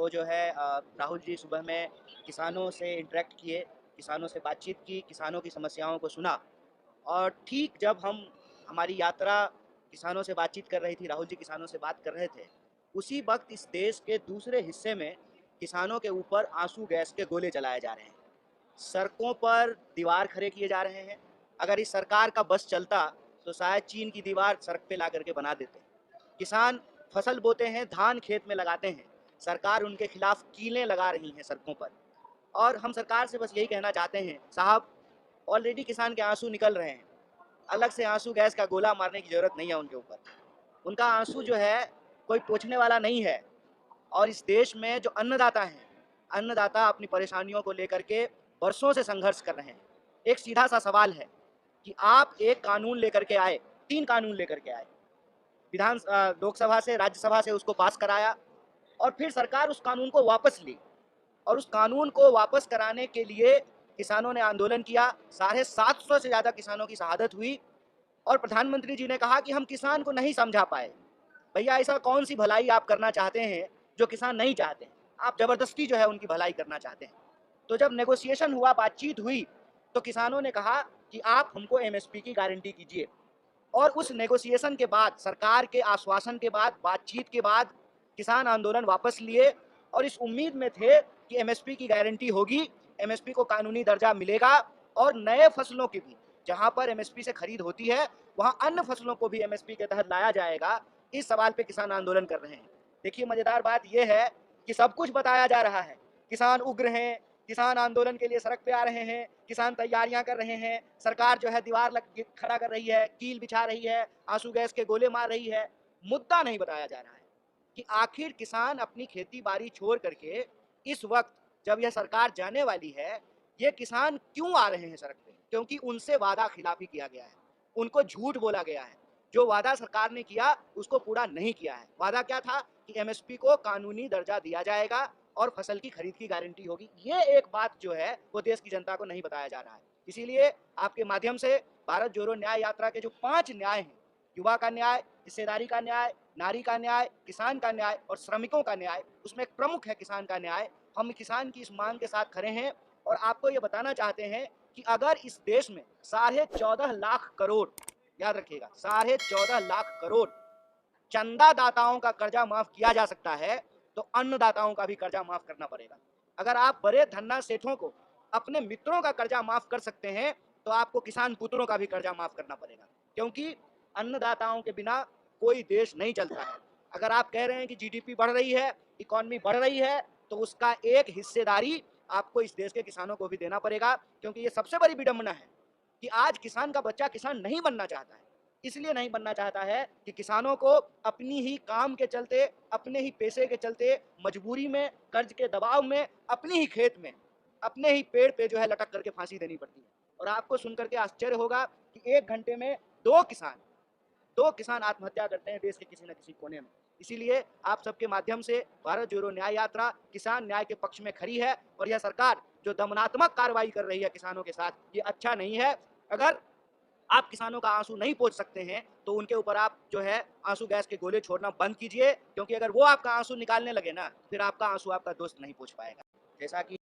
तो जो है राहुल जी सुबह में किसानों से इंटरेक्ट किए, किसानों से बातचीत की, किसानों की समस्याओं को सुना। और ठीक जब हम हमारी यात्रा किसानों से बातचीत कर रही थी, राहुल जी किसानों से बात कर रहे थे, उसी वक्त इस देश के दूसरे हिस्से में किसानों के ऊपर आंसू गैस के गोले चलाए जा रहे हैं, सड़कों पर दीवार खड़े किए जा रहे हैं। अगर इस सरकार का बस चलता तो शायद चीन की दीवार सड़क पे ला करके बना देते। किसान फसल बोते हैं, धान खेत में लगाते हैं, सरकार उनके खिलाफ कीलें लगा रही हैं सड़कों पर। और हम सरकार से बस यही कहना चाहते हैं, साहब ऑलरेडी किसान के आंसू निकल रहे हैं, अलग से आंसू गैस का गोला मारने की जरूरत नहीं है उनके ऊपर। उनका आंसू जो है कोई पोंछने वाला नहीं है। और इस देश में जो अन्नदाता हैं, अन्नदाता अपनी परेशानियों को लेकर के वर्षों से संघर्ष कर रहे हैं। एक सीधा सा सवाल है कि आप एक कानून लेकर के आए, 3 कानून लेकर के आए, लोकसभा से, राज्यसभा से उसको पास कराया, और फिर सरकार उस कानून को वापस ली। और उस कानून को वापस कराने के लिए किसानों ने आंदोलन किया, 750 से ज़्यादा किसानों की शहादत हुई। और प्रधानमंत्री जी ने कहा कि हम किसान को नहीं समझा पाए। भैया, ऐसा कौन सी भलाई आप करना चाहते हैं जो किसान नहीं चाहते हैं? आप जबरदस्ती जो है उनकी भलाई करना चाहते हैं। तो जब नेगोशिएशन हुआ, बातचीत हुई, तो किसानों ने कहा कि आप हमको एमएसपी की गारंटी कीजिए। और उस नेगोशिएशन के बाद, सरकार के आश्वासन के बाद, बातचीत के बाद, किसान आंदोलन वापस लिए और इस उम्मीद में थे कि एमएसपी की गारंटी होगी, एमएसपी को कानूनी दर्जा मिलेगा और नए फसलों की भी, जहां पर एमएसपी से खरीद होती है, वहां अन्य फसलों को भी एमएसपी के तहत लाया जाएगा। इस सवाल पे किसान आंदोलन कर रहे हैं। देखिए, मजेदार बात यह है कि सब कुछ बताया जा रहा है, किसान उग्र हैं, किसान आंदोलन के लिए सड़क पे आ रहे हैं, किसान तैयारियां कर रहे हैं, सरकार जो है दीवार खड़ा कर रही है, कील बिछा रही है, आंसू गैस के गोले मार रही है। मुद्दा नहीं बताया जा रहा है कि आखिर किसान अपनी खेती बाड़ी छोड़ करके इस वक्त जब यह सरकार जाने वाली है, ये किसान क्यों आ रहे हैं सड़क पे? क्योंकि उनसे वादा खिलाफी किया गया है, उनको झूठ बोला गया है। जो वादा सरकार ने किया उसको पूरा नहीं किया है। वादा क्या था कि एमएसपी को कानूनी दर्जा दिया जाएगा और फसल की खरीद की गारंटी होगी। ये एक बात जो है वो देश की जनता को नहीं बताया जा रहा है। इसीलिए आपके माध्यम से भारत जोड़ो न्याय यात्रा के जो 5 न्याय हैं, युवा का न्याय, हिस्सेदारी का न्याय, नारी का न्याय, किसान का न्याय और श्रमिकों का न्याय, उसमें एक प्रमुख है किसान का न्याय। हम किसान की इस मांग के साथ खड़े हैं और आपको ये बताना चाहते हैं कि अगर इस देश में 14.5 लाख करोड़, याद रखिएगा, 14.5 लाख करोड़ चंदादाताओं का कर्जा माफ किया जा सकता है, तो अन्नदाताओं का भी कर्जा माफ करना पड़ेगा। अगर आप बड़े धन्ना सेठों को, अपने मित्रों का कर्जा माफ कर सकते हैं, तो आपको किसान पुत्रों का भी कर्जा माफ करना पड़ेगा, क्योंकि अन्नदाताओं के बिना कोई देश नहीं चलता है। अगर आप कह रहे हैं कि जीडीपी बढ़ रही है, इकोनॉमी बढ़ रही है, तो उसका एक हिस्सेदारी आपको इस देश के किसानों को भी देना पड़ेगा। क्योंकि ये सबसे बड़ी विडंबना है कि आज किसान का बच्चा किसान नहीं बनना चाहता है। इसलिए नहीं बनना चाहता है कि किसानों को अपनी ही काम के चलते, अपने ही पैसे के चलते, मजबूरी में, कर्ज के दबाव में, अपनी ही खेत में, अपने ही पेड़ पे जो है लटक करके फांसी देनी पड़ती है। और आपको सुनकर के आश्चर्य होगा कि 1 घंटे में 2 किसान आत्महत्या करते हैं देश के किसी न किसी कोने में। इसीलिए आप सबके माध्यम से भारत जोड़ो न्याय यात्रा किसान न्याय के पक्ष में खड़ी है। और यह सरकार जो दमनात्मक कार्रवाई कर रही है किसानों के साथ, ये अच्छा नहीं है। अगर आप किसानों का आंसू नहीं पोंछ सकते हैं, तो उनके ऊपर आप जो है आंसू गैस के गोले छोड़ना बंद कीजिए, क्योंकि अगर वो आपका आंसू निकालने लगे ना, फिर आपका आंसू आपका दोस्त नहीं पोंछ पाएगा। जैसा कि